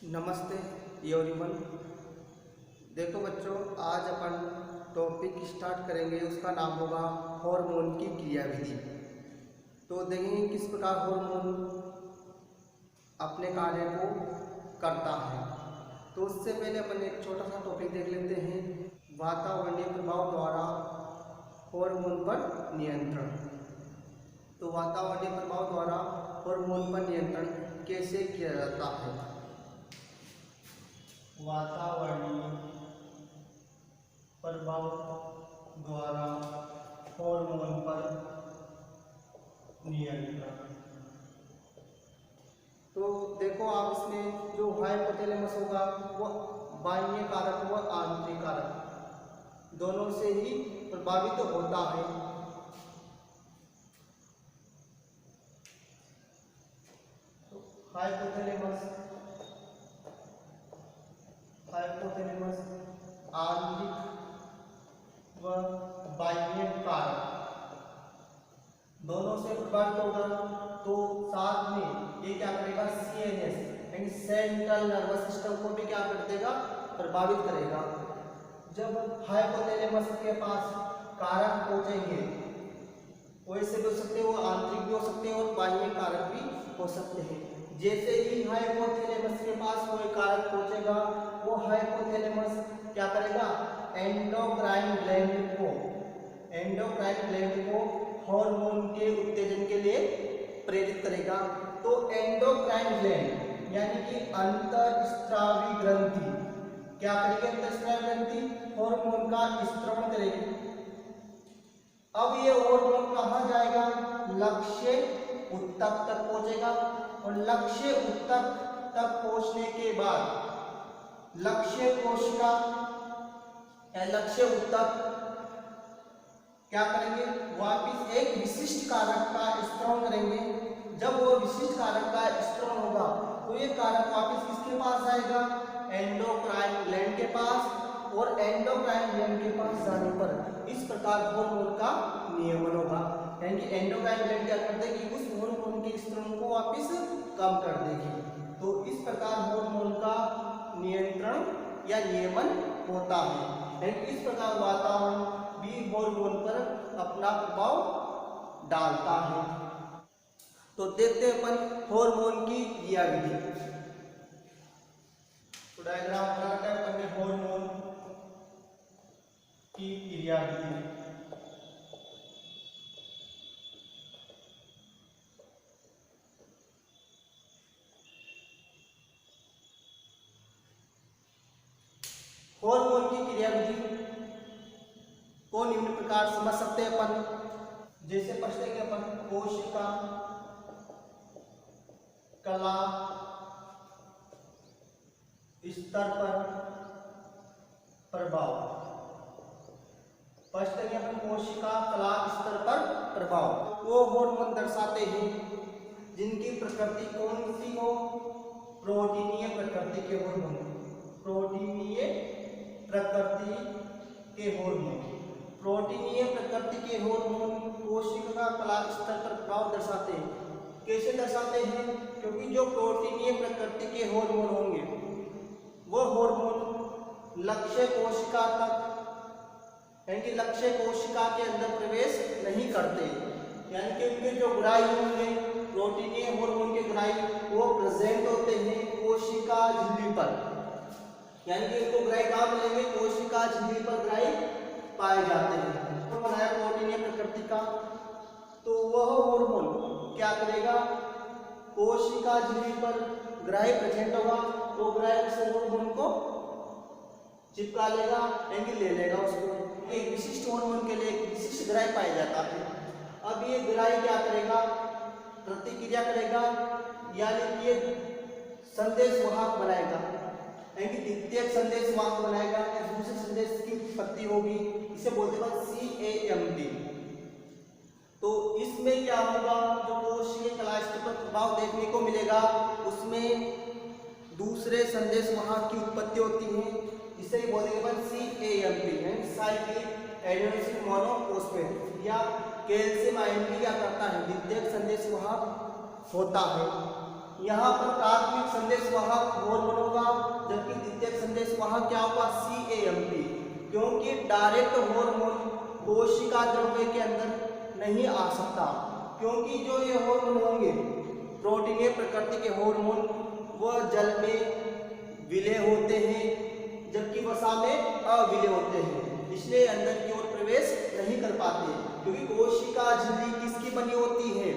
नमस्ते एवरीवन। देखो बच्चों, आज अपन टॉपिक स्टार्ट करेंगे, उसका नाम होगा हार्मोन की क्रियाविधि। तो देखेंगे किस प्रकार हार्मोन अपने कार्य को करता है। तो उससे पहले अपन एक छोटा सा टॉपिक देख लेते हैं, वातावरणीय प्रभाव द्वारा हार्मोन पर नियंत्रण। तो वातावरणीय प्रभाव द्वारा हार्मोन पर नियंत्रण कैसे किया जाता है। वातावरणीय प्रभाव द्वारा हार्मोन पर नियंत्रण। तो देखो आप इसमें जो हाइपोथैलेमस होगा वो बाह्य कारक व आंतरिक कारक दोनों से ही प्रभावित होता है। तो हाइपोथैलेमस आंतरिक व बाह्य कारक दोनों से प्रभावित होगा। तो साथ में ये क्या करेगा, सीएनएस यानी सेंट्रल नर्वस सिस्टम को भी क्या कर देगा, प्रभावित करेगा। जब हाइपोथैलेमस के पास कारक पहुंचेंगे, वैसे भी हो सकते हैं, वो आंतरिक भी हो सकते हैं और बाह्य कारक भी हो सकते हैं। जैसे ही हाइपोथैलेमस के पास कोई कारक पहुंचेगा, वो हाइपोथैलेमस क्या करेगा, एंडोक्राइन ग्लैंड को हार्मोन के उत्तेजन के लिए प्रेरित करेगा। तो एंडोक्राइन ग्लैंड यानी कि अंतःस्रावी ग्रंथि क्या करेगी, अंतःस्रावी ग्रंथि हार्मोन का स्त्रवण करेगी। अब ये हार्मोन कहाँ जाएगा, लक्ष्य ऊतक तक पहुंचेगा और लक्ष्य ऊतक तक पहुंचने के बाद लक्ष्य कोशिका या लक्ष्य ऊतक क्या करेंगे, वापिस एक विशिष्ट कारक का स्त्रवण करेंगे। जब वो विशिष्ट कारक का स्त्रवण होगा तो ये कारक वापिस किसके पास आएगा, एंडोक्राइन ग्लैंड के पास, और एंडोक्राइन ग्लैंड के पास जाने पर इस प्रकार हार्मोन का नियमन होगा। यानी कि एंडोक्राइन ग्लैंड क्या कर देगी, उस हार्मोन के स्त्रवण को वापिस कम कर देगी। तो इस प्रकार हार्मोन का नियंत्रण या नियमन होता है। यानी इस प्रकार वातावरण भी हार्मोन पर अपना प्रभाव डालता है। तो देखते हैं अपन हार्मोन की क्रियाविधि। तो डायग्राम बना रखा है अपन ने हार्मोन की क्रियाविधि। हार्मोन की क्रियाविधि को निम्न प्रकार समझ सकते हैं अपन। जैसे पढ़ते अपन कोशिका कला स्तर पर प्रभाव। पढ़ते अपन कोशिका कला स्तर पर प्रभाव। वो हार्मोन दर्शाते हैं जिनकी प्रकृति कौन सी हो, प्रोटीनीय प्रकृति के हार्मोन। प्रोटीनीय प्रकृति के हार्मोन के हार्मोन कोशिका कला स्तर पर प्रभाव दर्शाते हैं। कैसे दर्शाते हैं, क्योंकि जो प्रोटीनीय प्रकृति के हार्मोन होंगे वो हार्मोन लक्ष्य कोशिका तक यानी कि लक्ष्य कोशिका के अंदर प्रवेश नहीं करते। यानी कि उनके जो ग्राही होंगे प्रोटीनीय हार्मोन के ग्राही वो प्रेजेंट होते हैं कोशिका झिल्ली पर। यानी कि इनको ग्राही कहाँ मिलेंगे, कोशिका झिल्ली पर ग्राही पाए जाते हैं। तो बनाया प्रोटीनीय प्रकृति का, तो वह हार्मोन क्या करेगा, कोशिका झिल्ली पर ग्राही प्रेजेंट होगा, तो ग्राही उस हार्मोन को चिपका लेगा यानी ले लेगा उसको। एक विशिष्ट हार्मोन के लिए एक विशिष्ट ग्राही पाया जाता है। अब ये ग्राही क्या करेगा, प्रतिक्रिया करेगा, यानी कि संदेश वाहक बनाएगा, यानी कि द्वितीयक संदेश वाहक बनाएगा या दूसरे संदेश की उत्पत्ति होगी। इसे बोलते हैं CAMP। तो इसमें क्या होगा, जो कोशिकीय कला स्तर पर प्रभाव देखने को मिलेगा उसमें दूसरे संदेश वाहक की उत्पत्ति होती है। इसे ही बोलेंगे CAMP यानी साइक्लिक एडेनोसिन मोनोफॉस्फेट या कैल्शियम आयन भी क्या करता है, द्वितीयक संदेश वाहक होता है। यहाँ पर प्राथमिक संदेशवाहक हार्मोन होगा, जबकि द्वितीयक संदेशवाहक क्या होगा, CAMP, क्योंकि डायरेक्ट हार्मोन कोशिका द्रव्य के अंदर नहीं आ सकता, क्योंकि जो ये हार्मोन होंगे प्रोटीनीय प्रकृति के हार्मोन वह जल में विलय होते हैं, जबकि वसा में अविलय होते हैं, इसलिए अंदर की ओर प्रवेश नहीं कर पाते, क्योंकि कोशिका झिल्ली किसकी बनी होती है,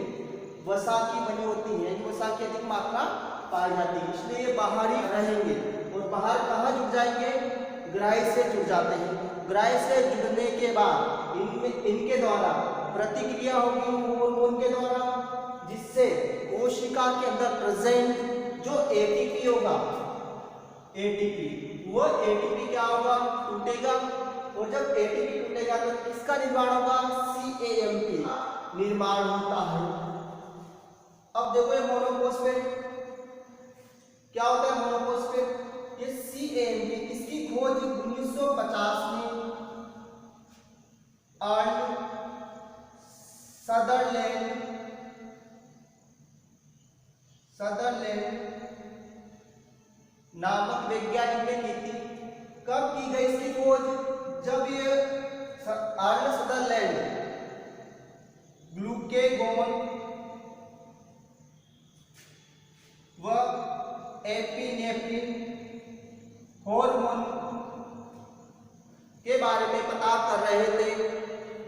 वसा की बनी होती है, वसा की अधिक मात्रा पाई जाती है, इसलिए ये बाहर ही रहेंगे। और बाहर कहाँ जुड़ जाएंगे, ग्राही से जुड़ जाते हैं। ग्राही से जुड़ने के बाद इनके द्वारा प्रतिक्रिया होगी हार्मोन के द्वारा, जिससे कोशिका के अंदर प्रेजेंट जो एटीपी होगा, एटीपी, वो एटीपी क्या होगा, टूटेगा, और जब एटीपी टूटेगा तो किसका निर्माण होगा, CAMP निर्माण होता है। अब देखो ये मोनोफॉस्फेट क्या होता है, मोनोफॉस्फेट, ये CAMP, इसकी खोज 1950 में अर्ल सदरलैंड नामक वैज्ञानिक ने की थी। कब की गई इसकी खोज, जब ये अर्ल सदरलैंड ग्लूकेगोन व एपिनेफ्रिन हार्मोन के बारे में पता कर रहे थे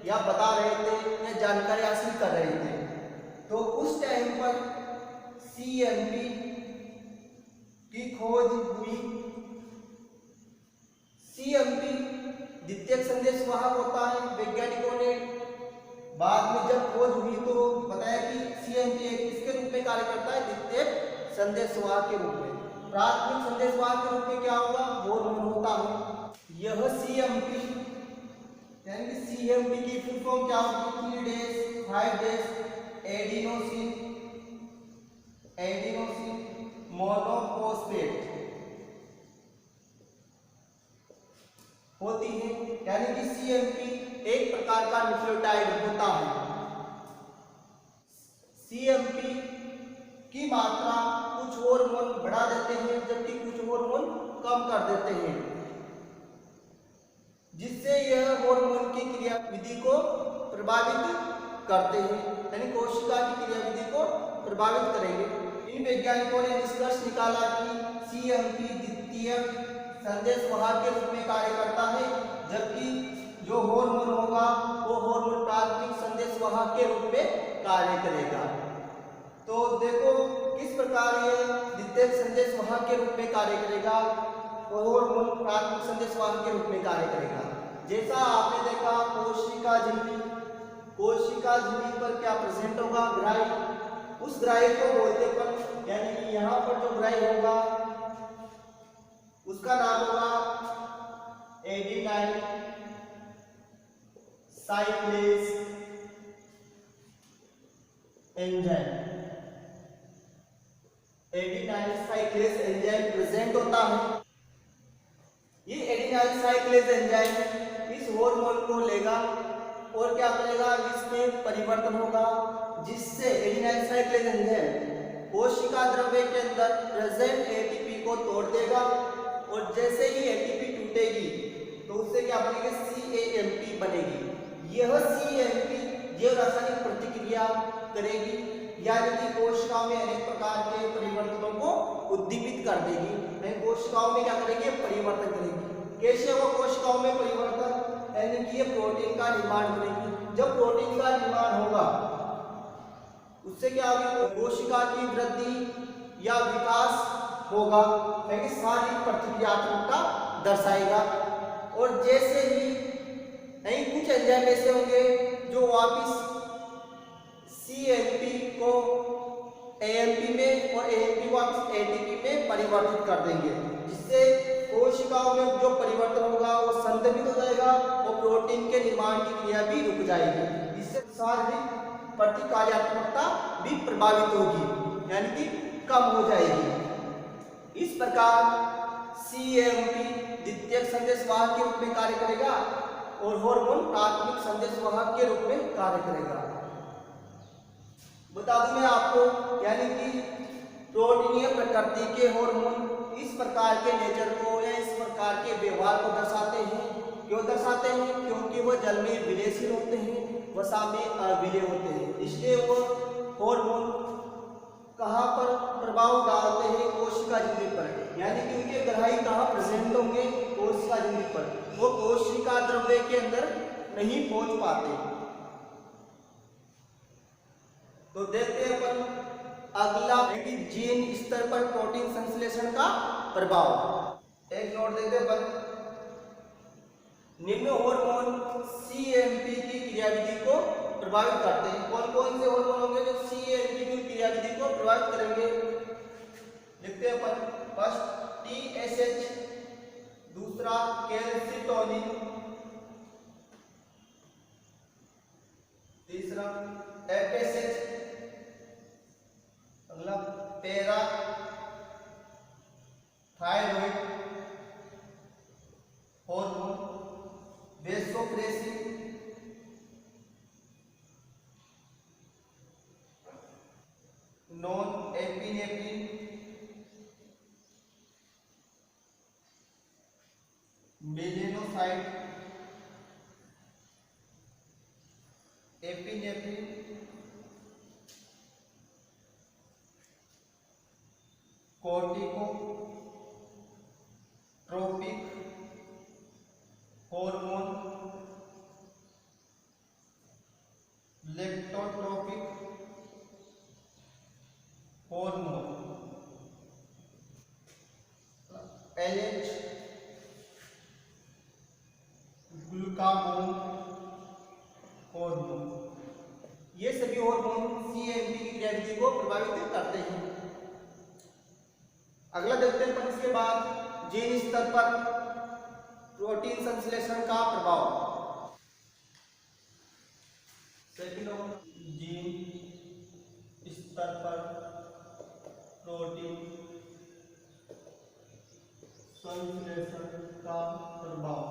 या बता रहे थे या जानकारी हासिल कर रहे थे, तो उस टाइम पर CAMP की खोज हुई। CAMP द्वितीयक संदेशवाहक होता है। वैज्ञानिकों ने बाद में जब खोज हुई तो बताया कि CAMP किसके रूप में कार्य करता है, द्वितीयक संदेशवाहक के रूप में। प्राथमिक संदेशवाहक के रूप में क्या होगा, हार्मोन होता है। यह CAMP यानी कि CAMP की फुल फॉर्म क्या होगी, 3 डेज 5 डेज एडिनोसिन मोनोफॉस्फेट होती है, यानी कि CAMP एक प्रकार का न्यूक्लियोटाइड होता है। CAMP की मात्रा कुछ हार्मोन बढ़ा देते हैं, जबकि कुछ हार्मोन कम कर देते हैं, जिससे यह हार्मोन की क्रियाविधि को प्रभावित करते हैं, यानी कोशिका की क्रियाविधि को प्रभावित करेंगे। इन वैज्ञानिकों ने निष्कर्ष निकाला कि CAMP द्वितीयक संदेशवाहक के रूप में कार्य करता है, जबकि जो हार्मोन होगा वो हार्मोन प्राथमिक संदेशवाहक के रूप में कार्य करेगा। तो देखो किस प्रकार ये द्वितीयक संदेशवाहक के रूप में कार्य करेगा और हार्मोन प्राथमिक संदेशवाहक के रूप में कार्य करेगा। जैसा आपने देखा कोशिका झिल्ली पर क्या प्रेजेंट होगा, ग्राही, उस ग्राही को बोलते पर, यानी कि यहाँ पर जो ग्राही होगा उसका नाम होगा adenylyl साइक्लेज enzyme. Adenylyl साइक्लेज enzyme present होता है। ये एडिनाइल साइक्लेज एंजाइम इस हार्मोन को लेगा और क्या करेगा, इसमें परिवर्तन होगा, जिससे एडिनाइल साइक्लेज एंजाइम कोशिका द्रव्य के अंदर प्रेजेंट एटीपी को तोड़ देगा, और जैसे ही एटीपी टूटेगी तो उससे क्या बनेगी, CAMP बनेगी। यह CAMP जैव रासायनिक प्रतिक्रिया करेगी, यानी कि कोशिकाओं में अनेक प्रकार के परिवर्तनों को उद्दीपित कर देगी। कोशिकाओं में क्या करेगी, परिवर्तन करेगी। कैसे वो कोशिकाओं में परिवर्तन, यानी कि ये प्रोटीन का निर्माण करेगी। जब प्रोटीन का निर्माण होगा उससे क्या होगी, कोशिका की वृद्धि या विकास होगा, यानी शारीरिक प्रतिक्रियात्मकता दर्शाएगा। और जैसे ही नहीं कुछ एंजाइम ऐसे होंगे जो वापिस CAMP को AMP में और AMP को वापिस ATP में परिवर्तित कर देंगे, जिससे कोशिकाओं में जो परिवर्तन होगा वो संतुलित हो जाएगा और प्रोटीन के निर्माण की क्रिया भी रुक जाएगी। इससे शारीरिक प्रतिक्रियात्मकता भी प्रभावित होगी, यानी कि कम हो जाएगी। इस प्रकार CAMP द्वितीयक संदेशवाहक के रूप में कार्य करेगा और हार्मोन प्राथमिक संदेशवाहक के रूप में कार्य करेगा। बता दूं मैं आपको, यानी कि प्रोटीनीय प्रकृति के हार्मोन इस प्रकार के नेचर को या इस प्रकार के व्यवहार को दर्शाते हैं। क्यों दर्शाते हैं? क्योंकि वह जल में विलयशील होते हैं, वसा में अविलय होते हैं। इसलिए वो हार्मोन कहाँ पर प्रभाव डालते हैं? कोशिका झिल्ली पर। यानी कि उनके ग्राही कहाँ प्रेजेंट होंगे? कोशिका झिल्ली पर। वो कोशिका द्रव्य के अंदर नहीं पहुंच पाते। तो देखते हैं अपन अगला कि जीन स्तर पर प्रोटीन संश्लेषण का प्रभाव। एक नोट देते हैं अपन, निम्न हार्मोन सीएमपी की क्रियाविधि को प्रभावित करते हैं। कौन कौन से हार्मोन होंगे जो सीएमपी की क्रियाविधि को प्रभावित करेंगे? लिखते हैं अपन, फर्स्ट टीएसएच, दूसरा कैल्सिटोनिन, तीसरा एफएसएच, अगला parathyroid hormone, vasopressin, non epinephrine, melanocyte, epinephrine, corticotropic hormone, lactotropic hormone, LH, glucagon hormone. ये सभी हार्मोन सीएमपी की क्रियाविधि को प्रभावित करते हैं। अगला देखते हैं इसके बाद जीन स्तर पर प्रोटीन संश्लेषण का प्रभाव। सेकंड, जीन स्तर पर प्रोटीन संश्लेषण का प्रभाव।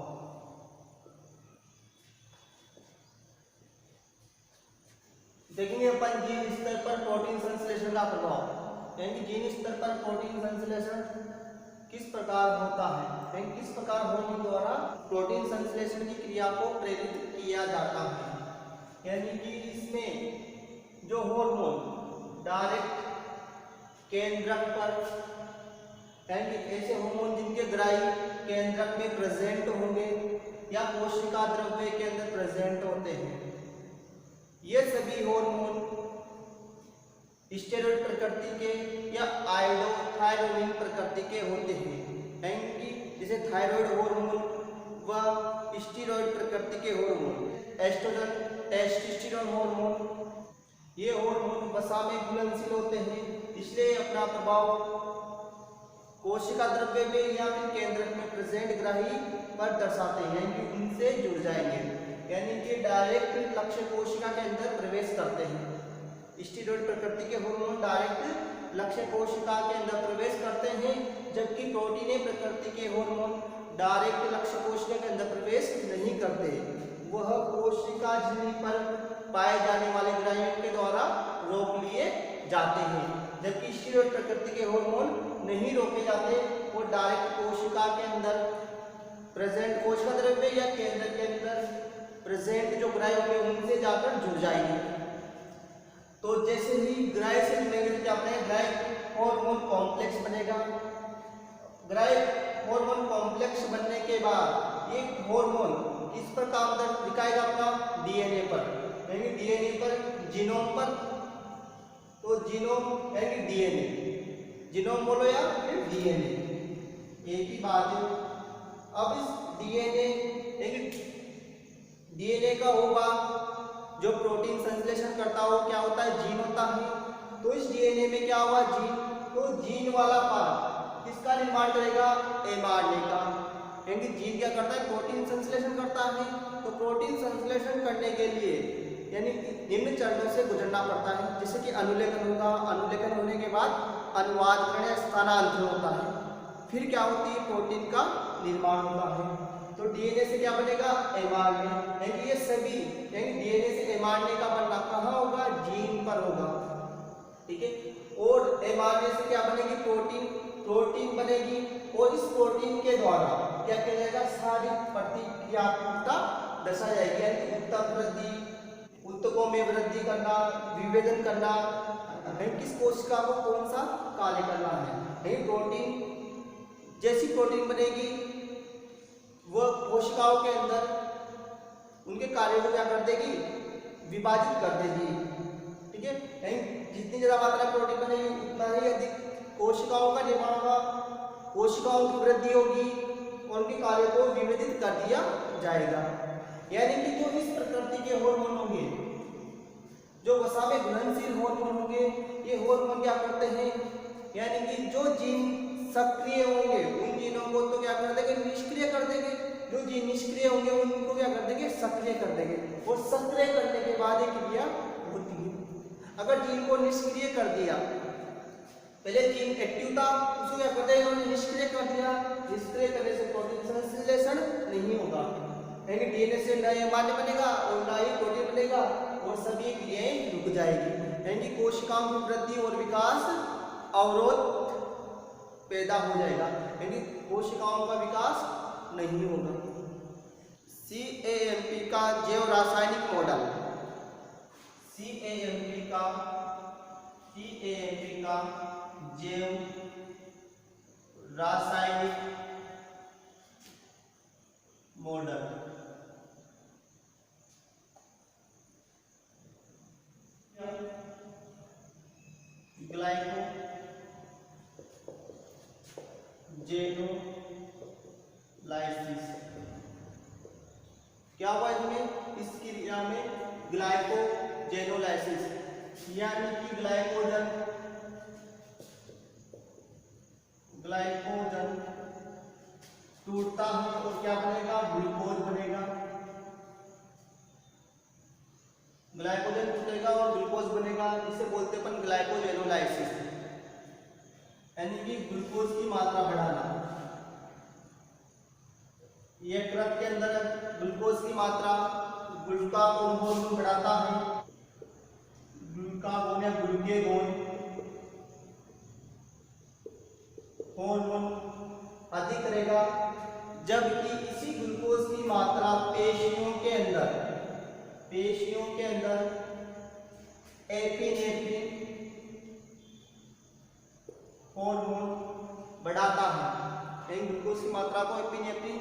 देखेंगे अपन जीन स्तर पर प्रोटीन संश्लेषण का प्रभाव। यानी जीन स्तर पर प्रोटीन संश्लेषण किस प्रकार होता है, यानी किस प्रकार हार्मोन द्वारा प्रोटीन संश्लेषण की क्रिया को प्रेरित किया जाता है। यानी कि इसमें जो हार्मोन डायरेक्ट केंद्रक पर, यानी ऐसे हार्मोन जिनके ग्राही केंद्रक में प्रेजेंट होंगे या कोशिका द्रव्य के अंदर प्रेजेंट होते हैं, ये सभी हार्मोन स्टेरॉइड प्रकृति के या आयोडोथायरोनिन प्रकृति के होते हैं। यानी कि जैसे थायराइड हार्मोन व स्टेरॉइड प्रकृति के हार्मोन, एस्ट्रोजन, टेस्टोस्टेरोन हार्मोन, ये हार्मोन वसा में घुलनशील होते हैं, इसलिए अपना प्रभाव कोशिका द्रव्य में या फिर केंद्रक में प्रेजेंट ग्राही पर दर्शाते हैं, यानी कि उनसे जुड़ जाएंगे, यानी कि डायरेक्ट लक्ष्य कोशिका के अंदर प्रवेश करते हैं। स्टेरॉइड प्रकृति के हार्मोन डायरेक्ट लक्ष्य कोशिका के अंदर प्रवेश करते हैं, जबकि प्रोटीनीय प्रकृति के हार्मोन डायरेक्ट लक्ष्य कोशिका के अंदर प्रवेश नहीं करते। वह कोशिका झिल्ली पर पाए जाने वाले ग्राहियों के द्वारा रोक लिए जाते हैं, जबकि स्टेरॉइड प्रकृति के हार्मोन नहीं रोके जाते, वो डायरेक्ट कोशिका के अंदर प्रेजेंट कोशिका द्रव्य या केंद्र के अंदर प्रेजेंट जो ग्राही होंगे उनसे जाकर जुड़ जाएंगे। तो जैसे ही ग्राही से जुड़ेंगे तो क्या बनेगा? ग्राही हार्मोन कॉम्प्लेक्स बनेगा। ग्राही हार्मोन कॉम्प्लेक्स बनने के बाद ये हार्मोन किस पर काम दिखाएगा? अपना डीएनए पर, यानी डीएनए पर, जीनोम पर। तो जीनोम यानी डीएनए, जीनोम बोलो या फिर डीएनए, एक ही बात है। अब इस डीएनए का होगा जो प्रोटीन संश्लेषण करता हो, क्या होता है? जीन होता है। तो इस डीएनए में क्या हुआ? जीन। तो जीन वाला पार्ट किसका निर्माण करेगा? एमआरएनए का। यानी जीन क्या करता है? प्रोटीन संश्लेषण करता है। तो प्रोटीन संश्लेषण करने के लिए यानी निम्न चरणों से गुजरना पड़ता है, जैसे कि अनुलेखन होगा। अनुलेखन होने के बाद अनुवादकरण या स्थानांतरण होता है, फिर क्या होती है? प्रोटीन का निर्माण होता है। तो डीएनए से क्या बनेगा? एमआरएनए। यानी ये सभी यानी डीएनए से एमआरएनए का बनना कहाँ होगा? जीन पर होगा, ठीक है। और mRNA से क्या बनेगी, प्रोटीन, प्रोटीन बनेगी और इस प्रोटीन के द्वारा क्या किया जाएगा, शारीरिक प्रतिक्रियात्मकता दर्शाई जाएगी, यानी उत्तक वृद्धि, उत्तकों में वृद्धि करना, विभेदन करना, किस कोशिका को कौन सा कार्य करना है। प्रोटीन, जैसी प्रोटीन बनेगी वह कोशिकाओं के अंदर उनके कार्यों को क्या कर देगी, विभाजित कर देगी, ठीक है। जितनी ज्यादा मात्रा में प्रोटीन बनेगी उतना ही अधिक कोशिकाओं का निर्माण होगा, कोशिकाओं की वृद्धि होगी और उनके कार्यों को विभेदित कर दिया जाएगा। यानी कि जो इस प्रकृति के हार्मोन होंगे, जो वसा में घुलनशील हार्मोन होंगे, ये हार्मोन क्या करते हैं, यानी कि जो जीन सक्रिय होंगे उन जीनों को तो क्या कर देंगे, निष्क्रिय कर देंगे, जो जीन निष्क्रिय होंगे उनको क्या कर देंगे, सक्रिय कर देंगे, और सक्रिय करने के बाद एक क्रिया होती है। अगर जीन को निष्क्रिय कर दिया, पहले जीन एक्टिव था उसको क्या कर देंगे, उन्होंने निष्क्रिय कर दिया, निष्क्रिय करने से प्रोटीन संश्लेषण नहीं होगा, यानी डीएनए से न mRNA बनेगा और न ही प्रोटीन बनेगा और सभी क्रियाएं रुक जाएगी, यानी कोशिकाओं की वृद्धि और विकास अवरोध पैदा हो जाएगा, यानी कोशिकाओं का विकास नहीं होगा। CAMP का जैव रासायनिक मॉडल, CAMP का जैव रासायनिक मॉडल, ग्लाइको जेनोलाइसिस। क्या हुआ इसमें, इस क्रिया में ग्लाइकोजेनोलाइसिस, यानी कि ग्लाइकोजन टूटता है और क्या बनेगा, ग्लूकोज बनेगा, ग्लाइकोजन टूटेगा और ग्लूकोज बनेगा, इसे बोलते हैं अपन ग्लाइकोजेनोलाइसिस, यानी कि ग्लूकोज की मात्रा बढ़ाना। यकृत के अंदर ग्लूकोज की मात्रा ग्लूकागोन हार्मोन बढ़ाता है, ग्लूकागोन या ग्लूकेगोन हार्मोन अधिक रहेगा, जबकि इसी ग्लूकोज की मात्रा पेशियों के अंदर एपिनेफ्रिन हार्मोन बढ़ाता है, यानी ग्लूकोज की मात्रा को एपिनेफ्रिन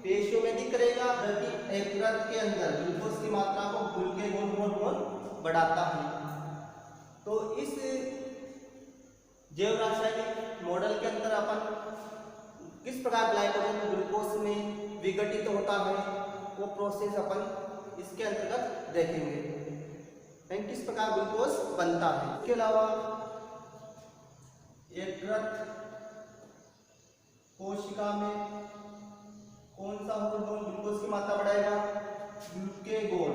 पेशियों में दिख रहेगा, जबकि यकृत के अंदर ग्लूकोज की मात्रा को ग्लूकेगोन हार्मोन बढ़ाता है। तो इस जैव रासायनिक मॉडल के अंदर अपन किस प्रकार ग्लाइकोजन ग्लूकोज में विघटित होता है वो प्रोसेस अपन इसके अंतर्गत देखेंगे, यानी किस प्रकार ग्लूकोज बनता है। इसके अलावा यकृत कोशिका में कौन सा हार्मोन ग्लूकोज की मात्रा बढ़ाएगा, ग्लूकेगोन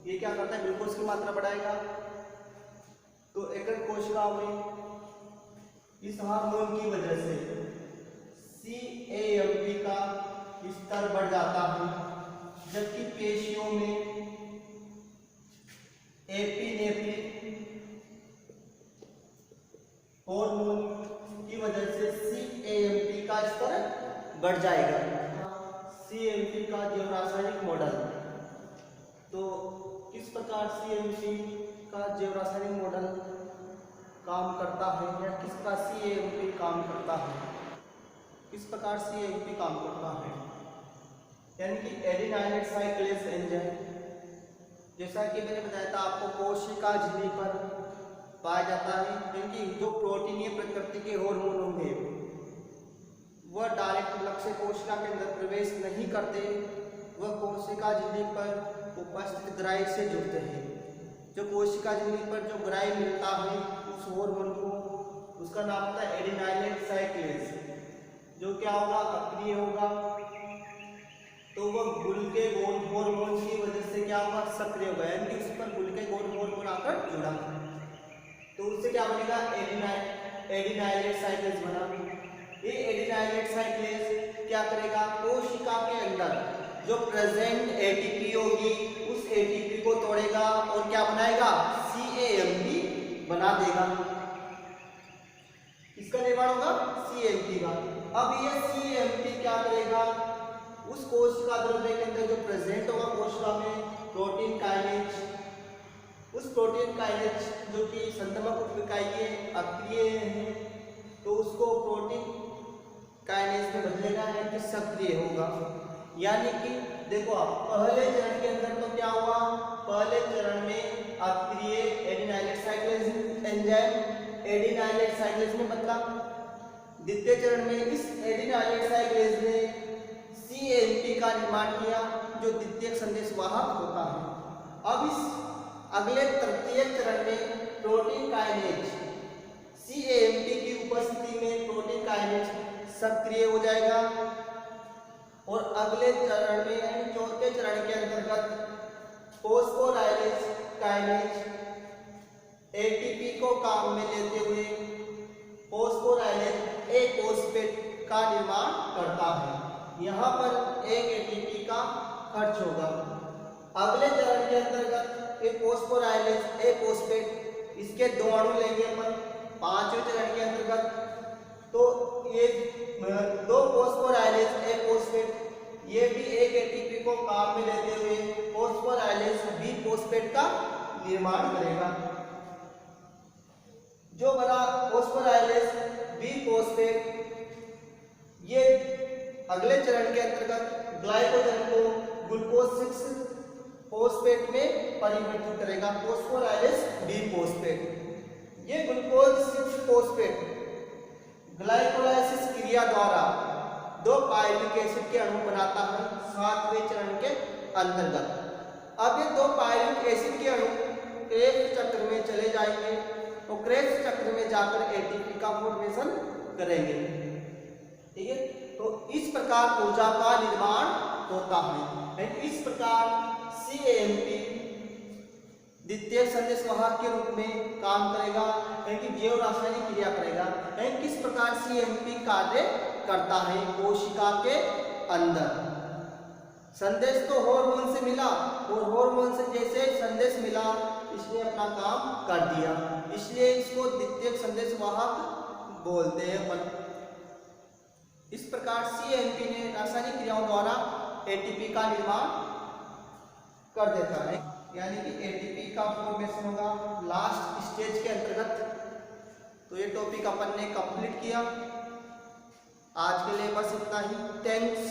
ये क्या करता है, ग्लूकोज की मात्रा बढ़ाएगा। तो यकृत कोशिकाओं में इस हार्मोन की वजह से CAMP का स्तर बढ़ जाता है, जबकि पेशियों में एपिनेफ्रिन हार्मोन की वजह से CAMP का स्तर बढ़ जाएगा। CAMP का जैव रासायनिक मॉडल, तो किस प्रकार CAMP का जैव रासायनिक मॉडल काम करता है या किस प्रकार CAMP काम करता है, किस प्रकार CAMP काम करता है, यानी कि एडिनाइलेट साइक्लेज एंजाइम, जैसा कि मैंने बताया था आपको, कोशिका झिल्ली पर पाया जाता है, क्योंकि जो प्रोटीनीय प्रकृति के हार्मोन होंगे वह डायरेक्ट लक्ष्य कोशिका के अंदर प्रवेश नहीं करते, वह कोशिका झिल्ली पर उपस्थित ग्राही से जुड़ते हैं। जो कोशिका झिल्ली पर जो ग्राही मिलता है उस हार्मोन को, उसका नाम होता है एडिनाइलेट साइक्लेज, जो क्या होगा, अक्रिय होगा, तो वह ग्लूकेगोन हार्मोन की वजह से क्या होगा, सक्रिय होगा, यानी कि उस पर ग्लूकेगोन हार्मोन आकर जुड़ा, तो उससे क्या बनेगा, एडिनाइलेट साइक्लेज बना। ये एडिनाइलेट साइक्लेज क्या करेगा, कोशिका के अंदर जो प्रेजेंट एटीपी होगी उस एटीपी को तोड़ेगा और क्या बनाएगा, CAMP बना देगा। इसका निर्माण होगा CAMP का। अब ये CAMP क्या करेगा, उस कोशिका द्रव्य के अंदर जो प्रेजेंट होगा कोशिका में प्रोटीन काइनेज, उस प्रोटीन काइनेज जो कि संतमक उपइकाई अक्रिय है, तो उसको प्रोटीन काइनेज में बदलेगा है कि सक्रिय होगा। यानी कि देखो आप पहले चरण के अंदर तो क्या हुआ, पहले चरण में अक्रिय adenylate cyclase enzyme adenylate cyclase में बदला। द्वितीय चरण में इस एडिनाइलेट साइक्लेज ने CAMP का निर्माण किया जो द्वितीयक संदेशवाहक होता है। अब इस अगले तृतीय चरण में प्रोटीन काइनेज CAMP की उपस्थिति में प्रोटीन काइनेज सक्रिय हो जाएगा और अगले चरण में यानी चौथे चरण के अंतर्गत फोस्फोराइलेज काइनेज ATP को काम में लेते हुए फोस्फोराइलेज एक फोस्फेट का निर्माण करता है। यहाँ पर एक ATP का खर्च होगा। अगले चरण के अंतर्गत एक फोस्फोराइलेज एक फोस्फेट, इसके दो अणु लेंगे अपन पांचवें चरण के अंतर्गत, तो ये दो फोस्फोराइलेज एक फोस्फेट, ये भी एक ATP को काम में लेते हुए फोस्फोराइलेज बी फोस्फेट का निर्माण करेगा। जो बना फोस्फोराइलेज बी फोस्फेट ये अगले चरण के अंतर्गत ग्लाइकोजन को ग्लूकोज 6 फोस्फेट में परिवर्तित करेगा, फोस्फोराइलेज बी फोस्फेट। ये ग्लूकोज 6 फोस्फेट ग्लाइकोलाइसिस क्रिया द्वारा 2 पायरिक एसिड के अणु बनाता है 7वें चरण के अंतर्गत। अब ये 2 पायरिक एसिड के अणु क्रेब्स चक्र में चले जाएंगे और क्रेब्स चक्र में जाकर ATP का फॉर्मेशन करेंगे। ठीक है, तो इस प्रकार ऊर्जा का निर्माण होता है। इस प्रकार CAMP द्वितीय संदेशवाहक के रूप में काम करेगा, कि जैव रासायनिक क्रिया करेगा। किस प्रकार CAMP कार्य करता है कोशिका के अंदर। संदेश तो हार्मोन से मिला और हार्मोन से जैसे संदेश मिला इसने अपना काम कर दिया, इसलिए इसको द्वितीयक संदेशवाहक बोलते हैं अपन। इस प्रकार CAMP ने रासायनिक क्रियाओं द्वारा ATP का निर्माण कर देता है, यानी कि ATP का फॉर्मेशन होगा लास्ट स्टेज के अंतर्गत। तो ये टॉपिक अपन ने कंप्लीट किया। आज के लिए बस इतना ही। थैंक्स।